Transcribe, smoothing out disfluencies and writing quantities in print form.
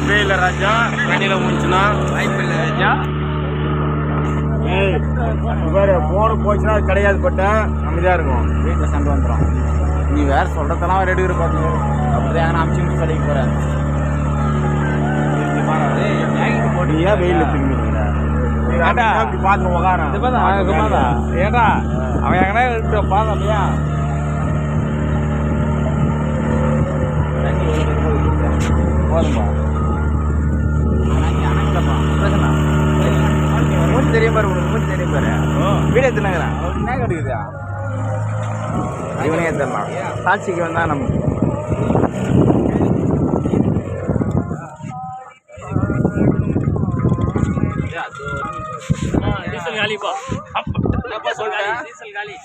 வாய்ப்பே இல்லை ராஜா. தண்ணியில முடிச்சுனா வாய்ப்பு இல்லை ராஜா. வேறு ஃபோனு போச்சுன்னா அது கிடையாது. பட்டேன் அமைதியாக இருக்கும். வீட்டில் சண்டை வந்துடும். நீ வேற சொல்கிறதெல்லாம் ரெடி பார்த்து அப்படிதான் எங்கன்னா அமிச்சு சொல்லிக்க போகிறேன். போட்டீங்க வெயிலில் திரும்பிடுங்க. அப்படி பார்த்து உகாரம் ஏடா அவன் எங்கன்னா இருக்க பாதையா போதும்பா. மூச்சு தெரியும் பாரு, உனக்கு மூச்சு தெரியும் பாரு. வீடு எத்தனைங்கிறான் என்ன கிடைக்குதா இவனே தரலாம். சாட்சிக்கு வந்தா நம்ம டீசல் காலிப்பா. டீசல் காலி.